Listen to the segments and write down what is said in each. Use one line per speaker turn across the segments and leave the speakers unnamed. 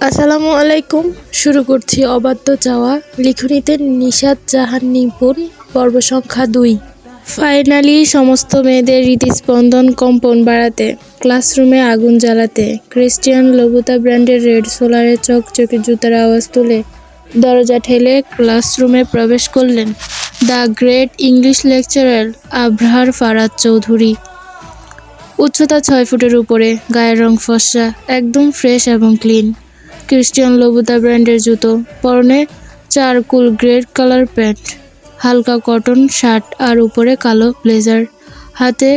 আসসালামু আলাইকুম। শুরু করছি অবাধ্য চাওয়া। লিখনীতে নিশাত জাহান নিপুণ। পর্ব সংখ্যা ২। ফাইনালি সমস্ত মেয়েদের হৃদস্পন্দন কম্পন বাড়াতে, ক্লাসরুমে আগুন জ্বালাতে, ক্রিস্টিয়ান লোবুতা ব্র্যান্ডের রেড সোলারে চকচকে জুতার আওয়াজ তুলে দরজা ঠেলে ক্লাসরুমে প্রবেশ করলেন the great English lecturer Abrar Farad Chowdhury. উচ্চতা ৬ ফুটের উপরে, গায়ের রং ফর্সা, একদম ফ্রেশ এবং ক্লিন। ক্রিস্টিয়ান লোবুতা ব্র্যান্ডের জুতো, পরনে চারকুল গ্রে কালার প্যান্ট, হালকা কটন শার্ট আর উপরে কালো ব্লেজার, হাতে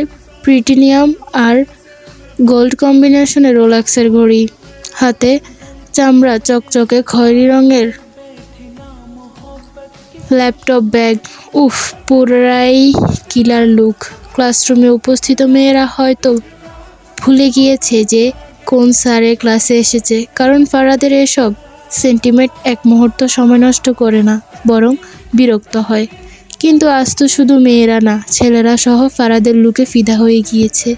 প্রিটিনিয়াম আর গোল্ড কম্বিনেশনের রোলেক্সের ঘড়ি, হাতে চামড়া চকচকে খয়েরি রঙের ল্যাপটপ ব্যাগ। উফ, পুরাই কিলার লুক। ক্লাসরুমে উপস্থিত মেয়েরা হয়তো ভুলে গিয়েছে যে কোন স্যারের ক্লাসে এসেছে, কারণ ফারাদের এসব সেন্টিমেন্ট এক মুহূর্ত সময় নষ্ট করে না, বরং বিরক্ত হয়। কিন্তু আজ তো শুধু মেয়েরা না, ছেলেরা সহ ফারাদের লুকে ফিদা হয়ে গিয়েছে।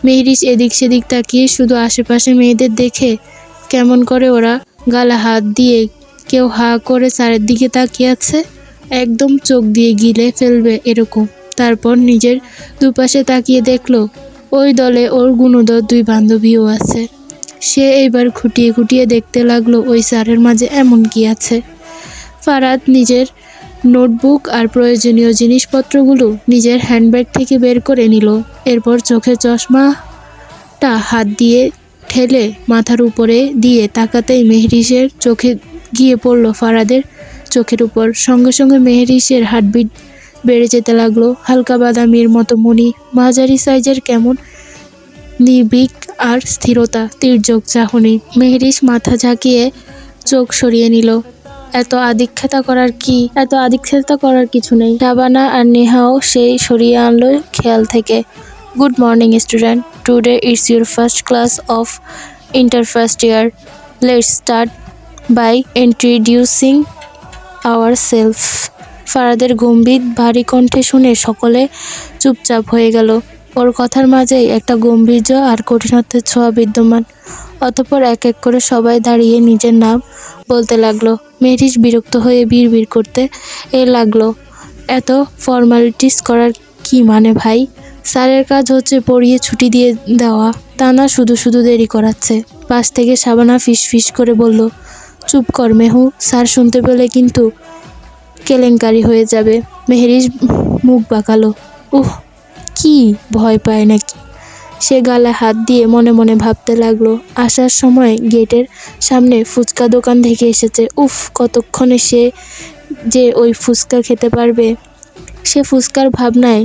মেহরিশ এদিক সেদিক তাকিয়ে শুধু আশেপাশে মেয়েদের দেখে কেমন করে ওরা গালে হাত দিয়ে কেউ হা করে স্যারের দিকে তাকিয়ে আছে, একদম চোখ দিয়ে গিলে ফেলবে এরকম। তারপর নিজের দুপাশে তাকিয়ে দেখলো ওই দলে ওর গুণধর ২ বান্ধবীও আছে। সে এইবার খুঁটিয়ে খুঁটিয়ে দেখতে লাগলো ওই স্যারের মাঝে এমন কি আছে। ফারাদ নিজের নোটবুক আর প্রয়োজনীয় জিনিসপত্রগুলো নিজের হ্যান্ডব্যাগ থেকে বের করে নিল। এরপর চোখে চশমাটা হাত দিয়ে ঠেলে মাথার উপরে দিয়ে তাকাতেই মেহরিশের চোখে গিয়ে পড়ল ফারাদের চোখের উপর। সঙ্গে সঙ্গে মেহরিশের হার্টবিট বেড়ে যেতে লাগলো। হালকা বাদামির মতো মনি, মাঝারি সাইজের, কেমন নির্ভীক আর স্থিরতা, তির্যক চাহনি। মেহরিশ মাথা ঝাঁকিয়ে চোখ সরিয়ে নিল। এত আদিক্ষেতা করার কিছু নেই। শাবানা আর নেহাও সেই সরিয়ে আনলো খেয়াল থেকে। Good morning student, today it's your first class of inter first year. Let's start by introducing our self. ফারাদের গম্ভীর ভারী কণ্ঠে শুনে সকলে চুপচাপ হয়ে গেল। ওর কথার মাঝেই একটা গম্ভীর্য আর কঠিনত্বের ছোঁয়া বিদ্যমান। অতঃপর এক এক করে সবাই দাঁড়িয়ে নিজের নাম বলতে লাগলো। মেহরিশ বিরক্ত হয়ে বিড়বিড় করতে লাগলো, এত ফর্মালিটিস করার কি মানে ভাই? স্যারের কাজ হচ্ছে পড়িয়ে ছুটি দিয়ে দেওয়া, তা না শুধু শুধু দেরি করাচ্ছে। পাশ থেকে শাবানা ফিস করে বলল, চুপ কর মেহু, স্যার শুনতে পেলে কিন্তু কেলেঙ্কারি হয়ে যাবে। মেহরিশ মুখ বাঁকালো। কি ভয় পায় নাকি? সে গালে হাত দিয়ে মনে মনে ভাবতে লাগলো। আসার সময় গেটের সামনে ফুচকা দোকান থেকে এসেছে। কতক্ষণে সে যে ওই ফুচকা খেতে পারবে। সে ফুচকার ভাবনায়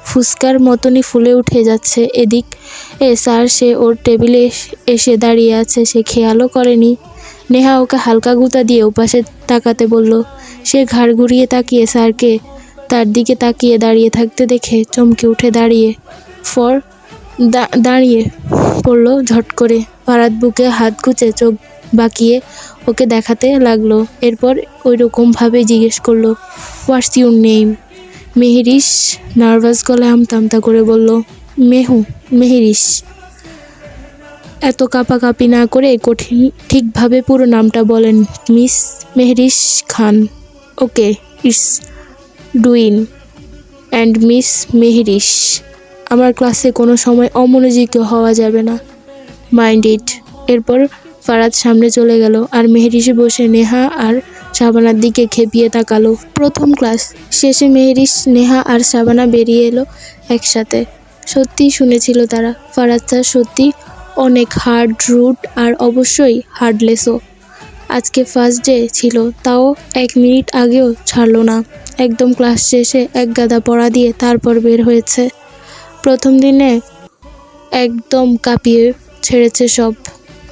ফুচকার মতনই ফুলে উঠে যাচ্ছে। এদিক স্যার সে ওর টেবিলে এসে দাঁড়িয়ে আছে, সে খেয়ালও করেনি। নেহা ওকে হালকা গুঁতা দিয়ে ওপাশে তাকাতে বলল। সে ঘাড় ঘুরিয়ে তাকিয়ে স্যারকে তার দিকে তাকিয়ে দাঁড়িয়ে থাকতে দেখে চমকে উঠে দাঁড়িয়ে পড়ল ঝট করে। ফারাদ বুকে হাত গুজে চোখ বাঁকিয়ে ওকে দেখাতে লাগলো। এরপর ওইরকমভাবে জিজ্ঞেস করলো, what's your name? Mehrish nervous গলায় আমতা করে বলল, মেহরিশ। এত কাঁপাকাঁপি না করে ঠিকভাবে পুরো নামটা বলেন, miss Mehrish Khan. Okay, it's ডুইন অ্যান্ড মিস মেহরিশ। আমার ক্লাসে কোনো সময় অমনোযোগী হওয়া যাবে না, মাইন্ড ইট। এরপর ফারাদ সামনে চলে গেল আর মেহরিশ বসে নেহা আর শাবানার দিকে খেপিয়ে তাকালো। প্রথম ক্লাস শেষে মেহরিশ, নেহা আর শাবানা বেরিয়ে এলো একসাথে। সত্যিই শুনেছিল তারা, ফারাদ স্যার সত্যি অনেক হার্ড, রুড আর অবশ্যই হার্ডলেসও। আজকে ফার্স্ট ডে ছিল, তাও 1 মিনিট আগেও ছাড়লো না। একদম ক্লাস শেষে এক গাদা পড়া দিয়ে তারপর বের হয়েছে। প্রথম দিনে একদম কাঁপিয়ে ছেড়েছে সব।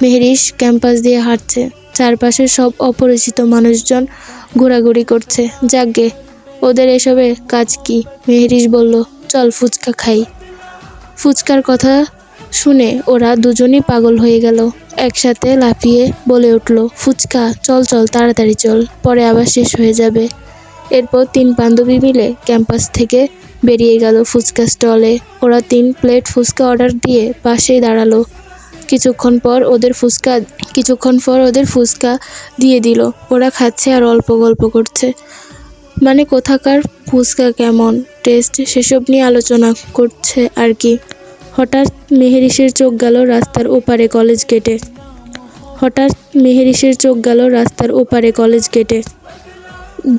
মেহরিশ ক্যাম্পাস দিয়ে হাঁটছে, চারপাশে সব অপরিচিত মানুষজন ঘোরাঘুরি করছে। যাকগে, ওদের এসবে কাজ কি? মেহরিশ বলল, চল ফুচকা খাই। ফুচকার কথা শুনে ওরা দুজনই পাগল হয়ে গেল। একসাথে লাফিয়ে বলে উঠল, ফুচকা, চল তাড়াতাড়ি চল, পরে আবার শেষ হয়ে যাবে। এরপর 3 বান্ধবী মিলে ক্যাম্পাস থেকে বেরিয়ে গেল ফুচকা স্টলে। ওরা 3 প্লেট ফুচকা অর্ডার দিয়ে পাশেই দাঁড়ালো। কিছুক্ষণ পর ওদের ফুচকা দিয়ে দিল। ওরা খাচ্ছে আর অল্প গল্প করছে। মানে কোথাকার ফুচকা কেমন টেস্ট সেসব নিয়ে আলোচনা করছে আর কি। হঠাৎ মেহেরিসের চোখ গেল রাস্তার কলেজ গেটে।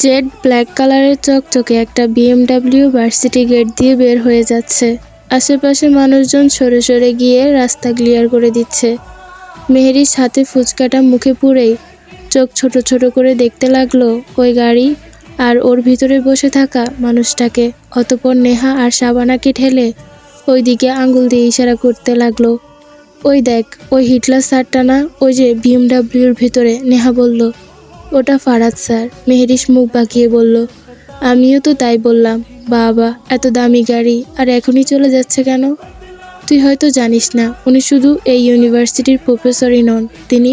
জেড ব্ল্যাক কালারের চকচকে একটা বিএমডাব্লিউ ভার্সিটি গেট দিয়ে বের হয়ে যাচ্ছে। আশেপাশে মানুষজন সরে সরে গিয়ে রাস্তা ক্লিয়ার করে দিচ্ছে। মেহেরিস হাতে ফুচকাটা মুখে পুরেই চোখ ছোট ছোট করে দেখতে লাগলো ওই গাড়ি আর ওর ভিতরে বসে থাকা মানুষটাকে। অতঃপর নেহা আর শাবানাকে ঠেলে ওই দিকে আঙ্গুল দিয়ে ইশারা করতে লাগলো। ওই দেখ, ওই হিটলার স্যারটা না, ওই যে বিএমডাব্লিউর ভিতরে। নেহা বলল, ওটা ফারাদ স্যার। মেহেরিস মুখ বাঁকিয়ে বলল, আমিও তো তাই বললাম। বাবা, এত দামি গাড়ি আর এখনই চলে যাচ্ছে কেন? তুই হয়তো জানিস না, উনি শুধু এই ইউনিভার্সিটির প্রফেসরই নন, তিনি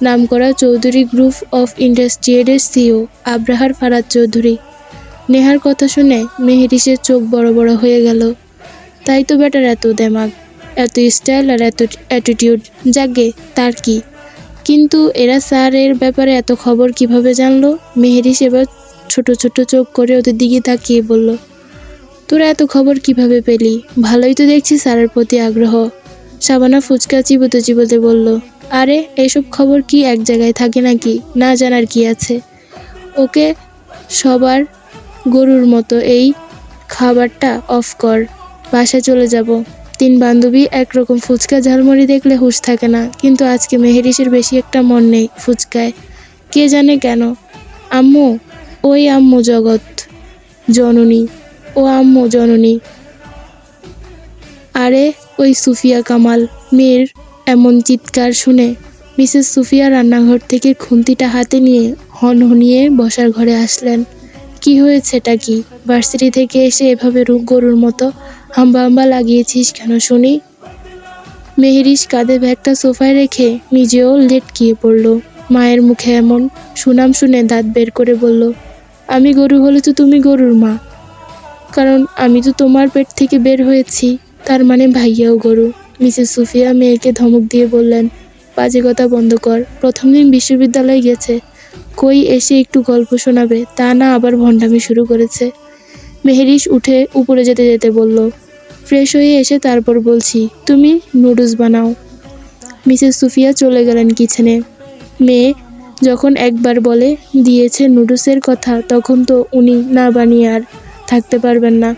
নামকরা চৌধুরী গ্রুপ অফ ইন্ডাস্ট্রিয়ের সিইও আবরাহার ফারাদ চৌধুরী। নেহার কথা শুনে মেহেরিসের চোখ বড় বড় হয়ে গেল। তাই তো বেটার এত দেমাগ, এত স্টাইল আর এত অ্যাটিটিউড। যাগে, তার কি? কিন্তু এরা স্যারের ব্যাপারে এত খবর কিভাবে জানলো? মেহেরিস এবার ছোট ছোট চোখ করে ওদের দিকে তাকিয়ে বলল, তোরা এত খবর কিভাবে পেলি? ভালোই তো দেখছি স্যারের প্রতি আগ্রহ। শাবানা ফুচকা চিবোতে চিবোতে বলল, আরে এসব খবর কি এক জায়গায় থাকে নাকি? না জানার কি আছে? ওকে সবার গরুর মতো এই খাবারটা অফ কর, বাসায় চলে যাব। তিন বান্ধবী একরকম ফুচকা ঝালমুড়ি দেখলে হুঁশ থাকে না, কিন্তু আজকে মেহেরিসের বেশি একটা মন নেই ফুচকায়। কে জানে কেন? আম্মু, ওই আম্মু জগৎ জননী, ও আম্মু জননী। আরে ওই সুফিয়া কামাল। মেয়ের এমন চিৎকার শুনে মিসেস সুফিয়া রান্নাঘর থেকে খুন্তিটা হাতে নিয়ে হনহনিয়ে বসার ঘরে আসলেন। কি হয়েছেটা কি? ভার্সিটি থেকে এসে এভাবে গরুর মতো হাম্বা হাম্বা লাগিয়েছিস কেন শুনি? মেহেরিস কাঁধে ব্যাগটা সোফায় রেখে নিজেও লেটকিয়ে পড়ল। মায়ের মুখে এমন সুনাম শুনে দাঁত বের করে বলল, আমি গরু হলে তো তুমি গরুর মা, কারণ আমি তো তোমার পেট থেকে বের হয়েছি, তার মানে ভাইয়াও গরু। মিসেস সুফিয়া মেয়েকে ধমক দিয়ে বললেন, বাজে কথা বন্ধ কর। প্রথম দিন বিশ্ববিদ্যালয়ে গেছে, কই এসে একটু গল্প শোনাবে, তা না আবার ভণ্ডামি শুরু করেছে। মেহেরিস উঠে উপরে যেতে যেতে বলল, ফ্রেশ হয়ে এসে তারপর বলছি, তুমি নুডলস বানাও। মিসেস সুফিয়া চলে গেলেন কিচেনে। মেয়ে যখন একবার বলে দিয়েছে নুডলসের কথা, তখন তো উনি না বানিয়ে আর থাকতে পারবেন না।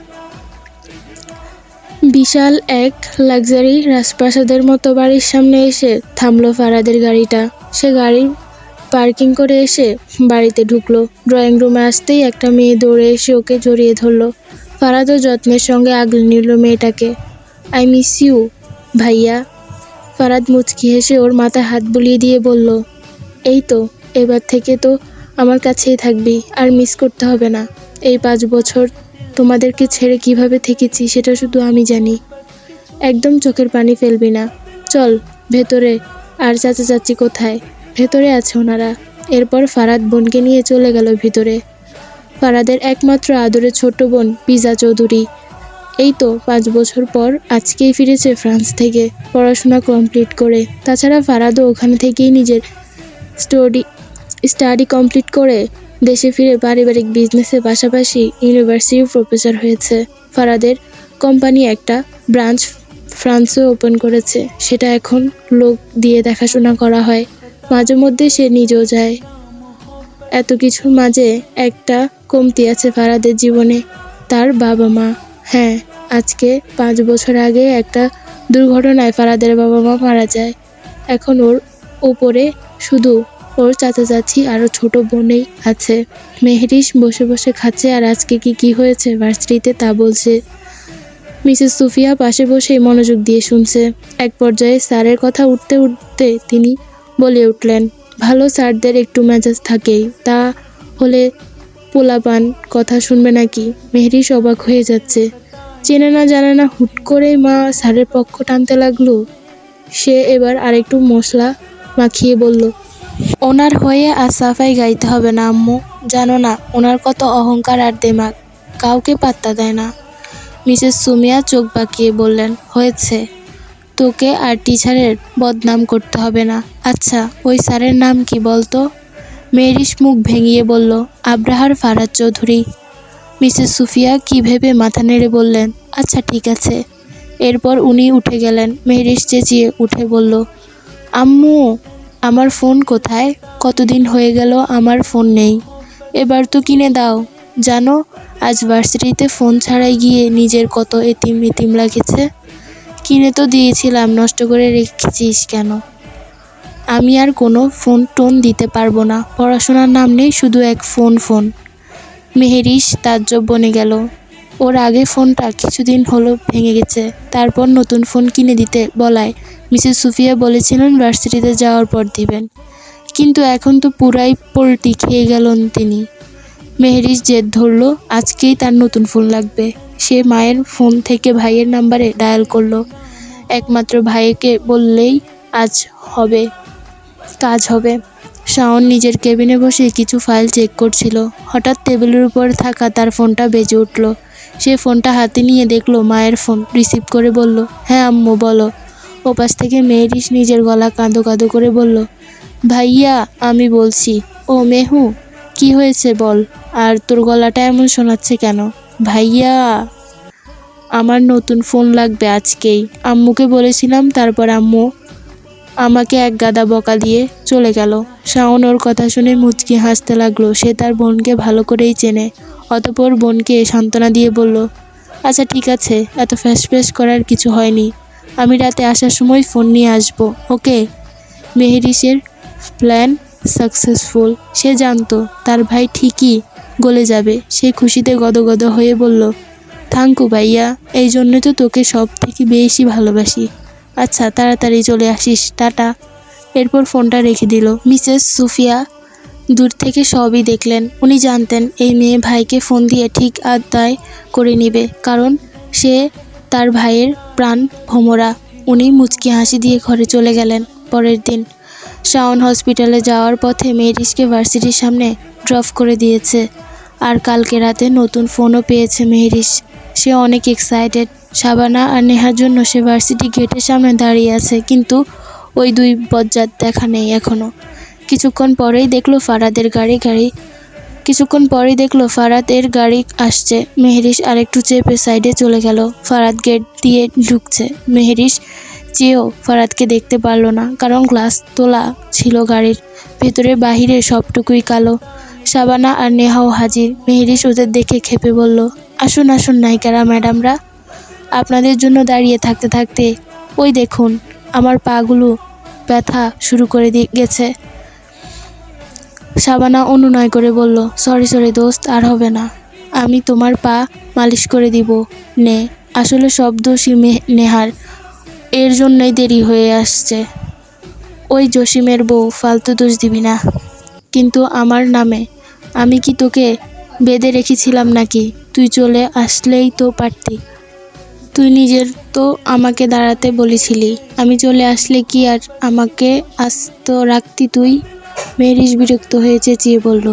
বিশাল এক লাক্সারি রাজপ্রাসাদের মতো বাড়ির সামনে এসে থামলো ফারাদের গাড়িটা। সে গাড়ি পার্কিং করে এসে বাড়িতে ঢুকলো। ড্রয়িং রুমে আসতেই একটা মেয়ে দৌড়ে এসে ওকে জড়িয়ে ধরলো। ফারাদও যত্নের সঙ্গে আগলে নিল মেয়েটাকে। আই মিস ইউ ভাইয়া। ফারাদ মুচকি হেসে ওর মাথায় হাত বুলিয়ে দিয়ে বলল, এই তো, এবার থেকে তো আমার কাছেই থাকবি, আর মিস করতে হবে না। এই 5 বছর তোমাদেরকে ছেড়ে কিভাবে থেকেছি সেটা শুধু আমি জানি। একদম চোখের পানি ফেলবি না। চল ভেতরে। আর চাচা চাচি কোথায়? ভেতরে আছে ওনারা। এরপর ফারাদ বোনকে নিয়ে চলে গেল ভিতরে। ফারাদের একমাত্র আদরের ছোট বোন পিজা চৌধুরী এই তো 5 বছর পর আজকেই ফিরেছে ফ্রান্স থেকে পড়াশোনা কমপ্লিট করে। তাছাড়া ফারাদও ওখানে থেকেই নিজের স্টাডি কমপ্লিট করে দেশে ফিরে পারিবারিক বিজনেসের পাশাপাশি ইউনিভার্সিটির প্রফেসর হয়েছে। ফারাদের কোম্পানি একটা ব্রাঞ্চ ফ্রান্সে ওপেন করেছে, সেটা এখন লোক দিয়ে দেখাশোনা করা হয়। মাঝে মধ্যে সে নিজেও যায়। এত কিছুর মাঝে একটা কমতি আছে ফারাদের জীবনে, তার বাবা মা। হ্যাঁ, আজকে 5 বছর আগে একটা দুর্ঘটনায় ফারাদের বাবা মা মারা যায়। এখন ওর ওপরে শুধু ওর চাচা চাচি আরও ছোট বোনেই আছে। মেহেরিস বসে বসে খাচ্ছে আর আজকে কি হয়েছে ভার্সিটিতে তা বলছে। মিসেস সুফিয়া পাশে বসেই মনোযোগ দিয়ে শুনছে। এক পর্যায়ে স্যারের কথা উঠতে উঠতে তিনি বলে উঠলেন, ভালো স্যারদের একটু মেজাজ থাকেই, তা হলে পোলাপান কথা শুনবে নাকি? মেহেরিস অবাক হয়ে যাচ্ছে। চেনে না জানে না হুট করেই মা স্যারের পক্ষ টানতে লাগলো। সে এবার আরেকটু মশলা মাখিয়ে বলল, ওনার হয়ে আর সাফাই গাইতে হবে না আম্মু, জানো না ওনার কত অহংকার আর দেমাগ, কাউকে পাত্তা দেয় না। মিসেস সুমিয়া চোখ বাঁকিয়ে বললেন, হয়েছে, তোকে আর টিচারের বদনাম করতে হবে না। আচ্ছা, ওই স্যারের নাম কি বলতো? মেহরিশ মুখ ভেঙিয়ে বলল, আব্রাহার ফারাজ চৌধুরী। মিসেস সুফিয়া কি ভেবে মাথা নেড়ে বললেন, আচ্ছা ঠিক আছে। এরপর উনি উঠে গেলেন। মেহরিশ চেঁচিয়ে উঠে বলল, আম্মু, আমার ফোন কোথায়? কতদিন হয়ে গেল আমার ফোন নেই, এবার তো কিনে দাও। জানো, আজ ভার্সিটিতে ফোন ছাড়াই গিয়ে নিজের কত এতিম এতিম লাগেছে। কিনে তো দিয়েছিলাম, নষ্ট করে রেখেছিস কেন? আমি আর কোনো ফোন টোন দিতে পারবো না, পড়াশোনার নাম নেই, শুধু এক ফোন। মেহরিশ তাজ্জব বনে গেল। ওর আগে ফোনটা কিছুদিন হলো ভেঙে গেছে, তারপর নতুন ফোন কিনে দিতে বলায় মিসেস সুফিয়া বলেছিলেন ভার্সিটিতে যাওয়ার পর দিবেন, কিন্তু এখন তো পুরাই পোল্টি খেয়ে গেলেন তিনি। মেহরিশ জেদ ধরল, আজকেই তার নতুন ফোন লাগবে। সে মায়ের ফোন থেকে ভাইয়ের নাম্বারে ডায়াল করলো। একমাত্র ভাইকে বললেই আজ কাজ হবে। শাওন নিজের কেবিনে বসে কিছু ফাইল চেক করছিল। হঠাৎ টেবিলের উপর থাকা তার ফোনটা বেজে উঠল। সে ফোনটা হাতে নিয়ে দেখলো মায়ের ফোন। রিসিভ করে বলল, হ্যাঁ আম্মু বলো। ওপাশ থেকে মেহরিশ নিজের গলা কাঁদো কাঁদো করে বলল, ভাইয়া আমি বলছি। ও মেহু, কি হয়েছে বল, আর তোর গলাটা এমন শোনাচ্ছে কেন? ভাইয়া, আমার নতুন ফোন লাগবে আজকেই, আম্মুকে বলেছিলাম, তারপর আম্মু আমাকে এক গাদা বকা দিয়ে চলে গেল। শাওন ওর কথা শুনে মুচকি হাসতে লাগলো। সে তার বোনকে ভালো করেই চেনে। অতঃপর বোনকে সান্ত্বনা দিয়ে বলল, আচ্ছা ঠিক আছে, এত ফ্যাসফ্যাস করার কিছু হয়নি, আমি রাতে আসার সময় ফোন নিয়ে আসবো, ওকে? মেহরিশের প্ল্যান সাকসেসফুল। সে জানতো তার ভাই ঠিকই গলে যাবে। সে খুশিতে গদগদ হয়ে বলল, থ্যাংকু ভাইয়া, এই জন্য তো তোকে সব থেকে বেশি ভালোবাসি। আচ্ছা, তাড়াতাড়ি চলে আসিস, টাটা। এরপর ফোনটা রেখে দিল। মিসেস সুফিয়া দূর থেকে সবই দেখলেন। উনি জানতেন এই মেয়ে ভাইকে ফোন দিয়ে ঠিক আদায় করে নেবে, কারণ সে তার ভাইয়ের প্রাণ ভোমরা। উনি মুচকি হাসি দিয়ে ঘরে চলে গেলেন। পরের দিন শাওন হসপিটালে যাওয়ার পথে মেহরিশকে ভার্সিটির সামনে ড্রপ করে দিয়েছে। আর কালকে রাতে নতুন ফোনও পেয়েছে মেহরিশ। সে অনেক এক্সাইটেড। শাবানা আর নেহার জন্য সে ভার্সিটি গেটের সামনে দাঁড়িয়ে আছে, কিন্তু ওই দুই বজ্জাত দেখা নেই এখনো। কিছুক্ষণ পরেই দেখলো ফারাদের গাড়ি আসছে। মেহরিশ আরেকটু চেপে সাইডে চলে গেল। ফারাদ গেট দিয়ে ঢুকছে। মেহরিশ চেয়েও ফারাদকে দেখতে পারল না, কারণ গ্লাস তোলা ছিল গাড়ির। ভেতরে বাহিরে সবটুকুই কালো। শাবানা আর নেহাও হাজির। মেহরিশ ওদের দেখে খেপে বলল, আসুন আসুন নায়িকারা ম্যাডামরা, আপনাদের জন্য দাঁড়িয়ে থাকতে থাকতে ওই দেখুন আমার পাগুলো ব্যথা শুরু করে গেছে। শাবানা অনুনয় করে বলল, সরি দোস্ত, আর হবে না, আমি তোমার পা মালিশ করে দিব নে। আসলে সব দোষী নেহার, এর জন্যই দেরি হয়ে আসছে। ওই জসিমের বউ, ফালতু দোষ দিবি না। কিন্তু আমার নামে আমি কি তোকে বেঁধে রেখেছিলাম নাকি? তুই চলে আসলেই তো পারতি। তুই নিজের তো আমাকে দাঁড়াতে বলেছিলি, আমি চলে আসলে কি আর আমাকে আস্ত রাখতি তুই? মেহরিশ বিরক্ত হয়ে চেঁচিয়ে বলল,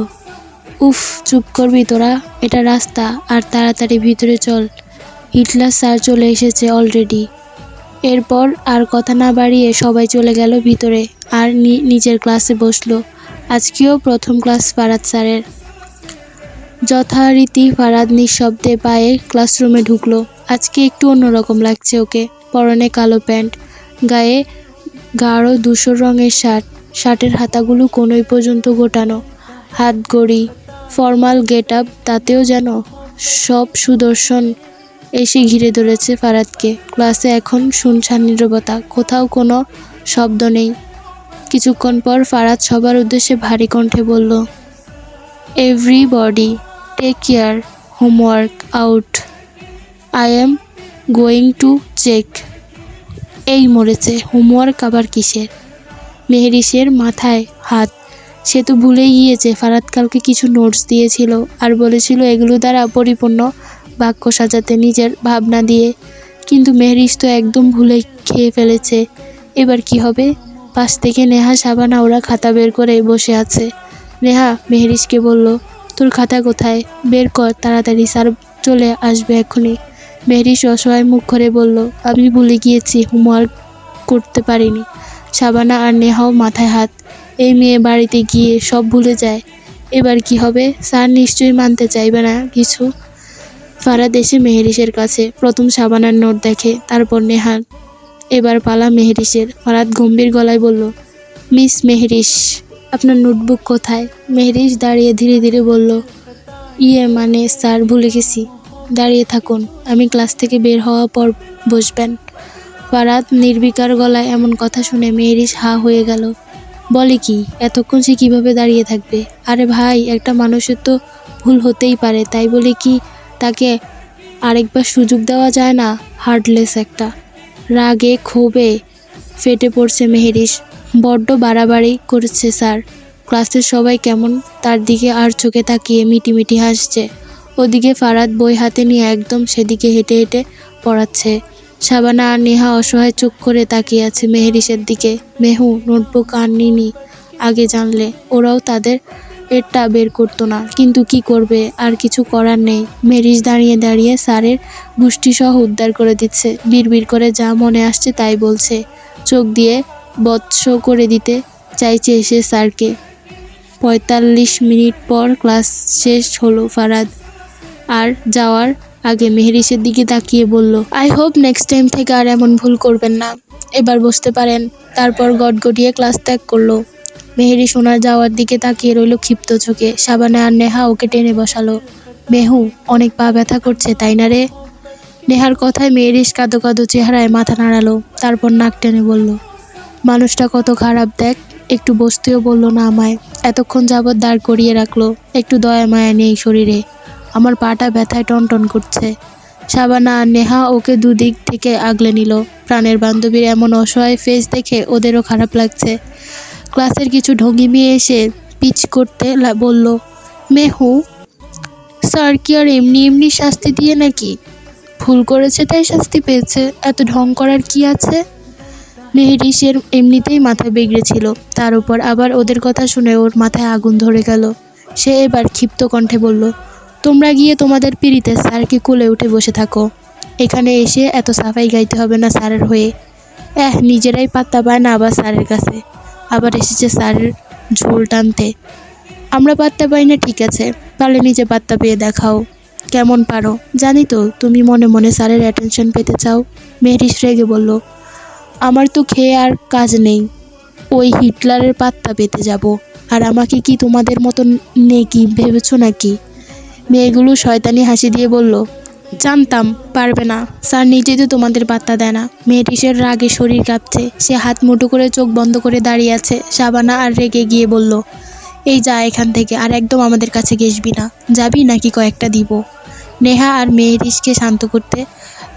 উফ, চুপ করবি তোরা, এটা রাস্তা, আর তাড়াতাড়ি ভিতরে চল, হিটলার স্যার চলে এসেছে অলরেডি। এরপর আর কথা না বাড়িয়ে সবাই চলে গেল ভিতরে আর নিজের ক্লাসে বসলো। আজকেও প্রথম ক্লাস ফারাদ স্যারের। যথারীতি ফারাদ নিঃশব্দে পায়ে ক্লাসরুমে ঢুকলো। আজকে একটু অন্যরকম লাগছে ওকে। পরনে কালো প্যান্ট, গায়ে গাঢ় ধূসর রঙের শার্টের হাতাগুলো কোনোই পর্যন্ত গোটানো, হাত ঘড়ি, ফর্মাল গেট আপ, তাতেও যেন সব সুদর্শন এসে ঘিরে ধরেছে ফারাদকে। ক্লাসে এখন শুনশান নীরবতা, কোথাও কোনো শব্দ নেই। কিছুক্ষণ পর ফারাদ সবার উদ্দেশ্যে ভারী কণ্ঠে বলল, everybody take care, homework out, I am going to check. এই মরেছে, হোমওয়ার্ক আবার কিসের? মেহরিশের মাথায় হাত। সে তো ভুলেই গিয়েছে ফারাদ কালকে কিছু নোটস দিয়েছিল আর বলেছিল এগুলো দ্বারা পরিপূর্ণ বাক্য সাজাতে নিজের ভাবনা দিয়ে। কিন্তু মেহরিশ তো একদম ভুলে খেয়ে ফেলেছে। এবার কি হবে? পাশ থেকে নেহা, শাবানা ওরা খাতা বের করে বসে আছে। নেহা মেহরিশকে বলল, তোর খাতা কোথায়? বের কর তাড়াতাড়ি, স্যার চলে আসবে এক্ষুনি। মেহরিশ অসহায় মুখ করে বলল, আমি ভুলে গিয়েছি, হোমওয়ার্ক করতে পারিনি। শাবানা আর নেহাও মাথায় হাত। এই মেয়ে বাড়িতে গিয়ে সব ভুলে যায়। এবার কি হবে? স্যার নিশ্চয়ই মানতে চাইবে না কিছু। ফারাদ এসে মেহেরিসের কাছে প্রথম শাবানার নোট দেখে, তারপর নেহার। এবার পালা মেহেরিসের। ফারাদ গম্ভীর গলায় বলল, মিস মেহেরিস, আপনার নোটবুক কোথায়? মেহেরিস দাঁড়িয়ে ধীরে ধীরে বলল, মানে স্যার, ভুলে গেছি। দাঁড়িয়ে থাকুন, আমি ক্লাস থেকে বের হওয়ার পর বসবেন। ফারাদ নির্বিকার গলায় এমন কথা শুনে মেহেরিস হা হয়ে গেল। বলে কি, এতক্ষণ সে কিভাবে দাঁড়িয়ে থাকবে? আরে ভাই, একটা মানুষের তো ভুল হতেই পারে, তাই বলে কি তাকে আরেকবার সুযোগ দেওয়া যায় না? হার্টলেস একটা। রাগে ক্ষোভে ফেটে পড়ছে মেহেরিস। বড্ড বাড়াবাড়ি করছে স্যার। ক্লাসের সবাই কেমন তার দিকে আর চোখে তাকিয়ে মিটিমিটি হাসছে। ওদিকে ফারাদ বই হাতে নিয়ে একদম সেদিকে হেঁটে হেঁটে পড়াচ্ছে। শাবানা আর নেহা অসহায় চোখ করে তাকিয়ে আছে মেহেরিসের দিকে। মেহু নোটবুক আনেনি, আগে জানলে ওরাও তাদের এরটা বের করতো না, কিন্তু কি করবে, আর কিছু করার নেই। মেহেরিস দাঁড়িয়ে দাঁড়িয়ে স্যারের গুষ্টিসহ উদ্ধার করে দিচ্ছে। বিড়বিড় করে যা মনে আসছে তাই বলছে। চোখ দিয়ে বৎস করে দিতে চাইছে এসে স্যারকে। ৪৫ মিনিট পর ক্লাস শেষ হলো। ফারাদ আর যাওয়ার আগে মেহেরিসের দিকে তাকিয়ে বলল, আই হোপ নেক্সট টাইম থেকে আর এমন ভুল করবেন না। এবার বসতে পারেন। তারপর গটগটিয়ে ক্লাস ত্যাগ করলো। মেহেরিস ওনার যাওয়ার দিকে তাকিয়ে রইল ক্ষিপ্ত চোখে। শাবানা আর নেহা ওকে টেনে বসালো। মেহু, অনেক পা ব্যথা করছে তাই না রে? নেহার কথায় মেহেরিস কাঁদো কাঁদো চেহারায় মাথা নাড়ালো। তারপর নাক টেনে বলল, মানুষটা কত খারাপ দেখ, একটু বসতেও বললো না আমায়। এতক্ষণ যাবৎ দাঁড় করিয়ে রাখলো। একটু দয়া মায়া নেই শরীরে। আমার পাটা ব্যথায় টনটন করছে। শাবানা আর নেহা ওকে দুদিক থেকে আগলে নিল। প্রাণের বান্ধবীর এমন অসহায় ফেস দেখে ওদেরও খারাপ লাগছে। ক্লাসের কিছু ঢঙ্গি এসে পিচ করতে বলল, মেহু, স্যার কি আর এমনি এমনি শাস্তি দিয়ে নাকি? ভুল করেছে তাই শাস্তি পেয়েছে, এত ঢং করার কি আছে? মেহেরিসের এমনিতেই মাথা বিগড়েছিল, তার উপর আবার ওদের কথা শুনে ওর মাথায় আগুন ধরে গেল। সে এবার ক্ষিপ্ত কণ্ঠে বলল, তোমরা গিয়ে তোমাদের পিড়িতে স্যারকে কোলে উঠে বসে থাকো। এখানে এসে এত সাফাই গাইতে হবে না স্যারের হয়ে। নিজেরাই পাত্তা পায় না, আবার স্যারের কাছে আবার এসেছে স্যারের ঝোল টানতে। আমরা পাত্তা পাই না ঠিক আছে, পারলে নিজে পাত্তা পেয়ে দেখাও কেমন পারো। জানি তো তুমি মনে মনে স্যারের অ্যাটেনশন পেতে চাও। মেহেরিস রেগে বলল, আমার তো খেয়ে আর কাজ নেই, ওই হিটলারের পাত্তা পেতে যাব। আর আমাকে কি তোমাদের মতন নেকি ভেবেছো নাকি? মেয়েগুলো শয়তানি হাসি দিয়ে বলল, জানতাম পারবে না, স্যার নিজেই তো তোমাদের পাত্তা দেয় না। মেহেরিসের রাগে শরীর কাঁপছে। সে হাত মুঠো করে চোখ বন্ধ করে দাঁড়িয়ে আছে। শাবানা আর রেগে গিয়ে বলল, এই যা এখান থেকে, আর একদম আমাদের কাছে ঘেসবি না। যাবি নাকি কয়েকটা দিব? নেহা আর মেহেরিসকে শান্ত করতে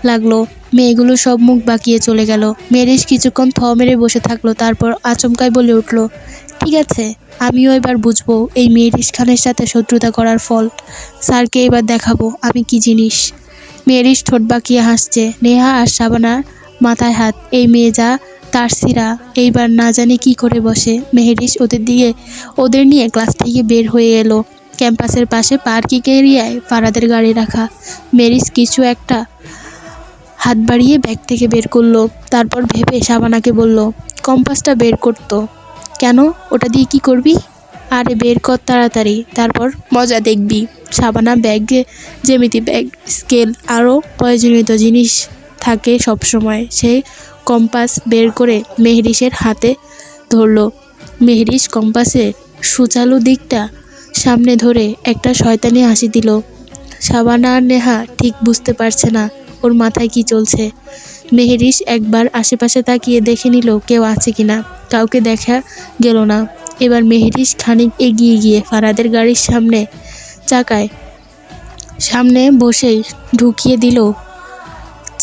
লাগলো। মেয়েগুলো সব মুখ বাঁকিয়ে চলে গেল। মেহেরিস কিছুক্ষণ থ মেরে বসে থাকলো, তারপর আচমকায় বলে উঠল, ঠিক আছে, আমিও এবার বুঝবো এই মেহেরিস খানের সাথে শত্রুতা করার ফল। স্যারকে এবার দেখাবো আমি কি জিনিস। মেহেরিস ঠোঁট বাঁকিয়ে হাসছে। নেহা আর শাবানার মাথায় হাত। এই মেয়ে যা তারসিরা, এইবার না জানি কি করে বসে। মেহেরিস ওদের নিয়ে ক্লাস থেকে বের হয়ে এলো। ক্যাম্পাসের পাশে পার্কিং এরিয়ায় ফারাদের গাড়ি রাখা। মেহেরিস কিছু একটা হাত বাড়িয়ে ব্যাগ থেকে বের করলো। তারপর ভেবে শাবানাকে বলল, কম্পাসটা বের করতো। কেন? ওটা দিয়ে কি করবি? আরে বের কর তাড়াতাড়ি, তারপর মজা দেখবি। শাবানা ব্যাগে জ্যামিতি ব্যাগ, স্কেল, আরও প্রয়োজনীয় জিনিস থাকে সবসময়। সে কম্পাস বের করে মেহেরিসের হাতে ধরলো। মেহেরিস কম্পাসের সুচালু দিকটা সামনে ধরে একটা শয়তানি হাসি দিল। শাবানা আর নেহা ঠিক বুঝতে পারছে না ওর মাথায় কি চলছে। মেহেরিস একবার আশেপাশে তাকিয়ে দেখে নিল কেউ আছে কিনা। কাউকে দেখা গেল না। এবার মেহেরিস খানিক এগিয়ে গিয়ে ফারাদের গাড়ির সামনে বসেই ঢুকিয়ে দিল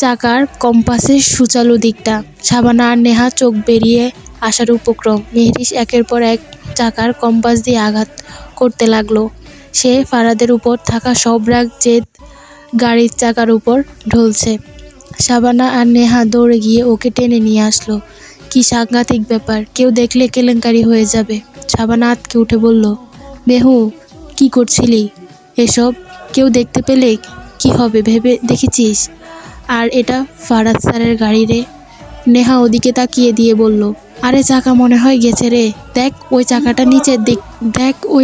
চাকার কম্পাসের সুচালু দিকটা। শাবানা আর নেহা চোখ বেরিয়ে আসার উপক্রম। মেহেরিস একের পর এক চাকার কম্পাস দিয়ে আঘাত করতে লাগলো। সে ফারাদের উপর থাকা সব রাগ জেদ গাড়ির চাকার উপর ঢলছে। শাবানা আর নেহা দৌড়ে গিয়ে ওকে টেনে নিয়ে আসলো। কি সাংঘাতিক ব্যাপার, কেউ দেখলে কেলেঙ্কারি হয়ে যাবে। শাবানা আঁতকে উঠে বলল, মেহু, কি করছিলি এসব? কেউ দেখতে পেলে কি হবে ভেবে দেখেছিস? আর এটা ফারাদ স্যারের গাড়ি রে। নেহা ওদিকে তাকিয়ে দিয়ে বলল, আরে চাকা মনে হয় গেছে রে, দেখ ওই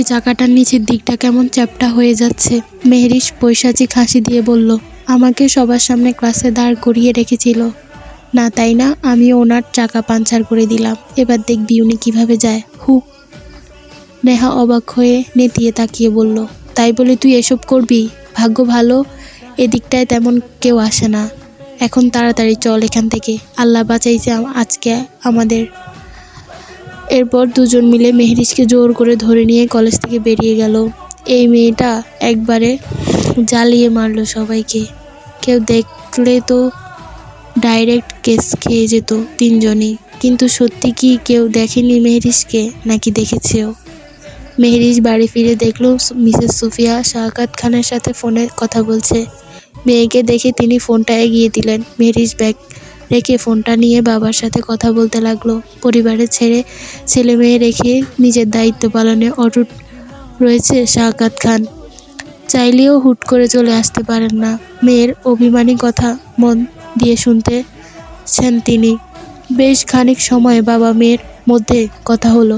চাকাটার নিচের দিকটা কেমন চ্যাপ্টা হয়ে যাচ্ছে। মেহরিশ পৈশাচিক হাসি দিয়ে বলল, আমাকে সবার সামনে ক্লাসে দাঁড় করিয়ে রেখেছিল না তাই না, আমিও ওনার চাকা পাঞ্চার করে দিলাম, এবার দেখবি উনি কিভাবে যায়। হু। নেহা অবাক হয়ে নেতিয়ে তাকিয়ে বলল, তাই বলে তুই এসব করবি? ভাগ্য ভালো এদিকটায় তেমন কেউ আসে না। এখন তাড়াতাড়ি চল এখান থেকে, আল্লাহ বাঁচাইছে আজকে আমাদের। এরপর দুজন মিলে মেহরিশকে জোর করে ধরে নিয়ে কলেজ থেকে বেরিয়ে গেল। এই মেয়েটা একবারে জ্বালিয়ে মারলো সবাইকে। কেউ দেখলে তো ডাইরেক্ট কেস খেয়ে যেত তিনজনই। কিন্তু সত্যি কি কেউ দেখেনি মেহরিশকে, নাকি দেখেছেও? মেহরিশ বাড়ি ফিরে দেখল মিসেস সুফিয়া শাহাদাত খানের সাথে ফোনে কথা বলছে। মেয়েকে দেখে তিনি ফোনটা এগিয়ে দিলেন। মেহরিশ ব্যাগ রেখে ফোনটা নিয়ে বাবার সাথে কথা বলতে লাগলো। পরিবারের ছেলে মেয়ে রেখে নিজের দায়িত্ব পালনে অটুট রয়েছে শাহাদাত খান। চাইলেও হুট করে চলে আসতে পারেন না। মেয়ের অভিমানী কথা মন দিয়ে শুনতেছেন তিনি। বেশ খানিক সময় বাবা মেয়ের মধ্যে কথা হলো।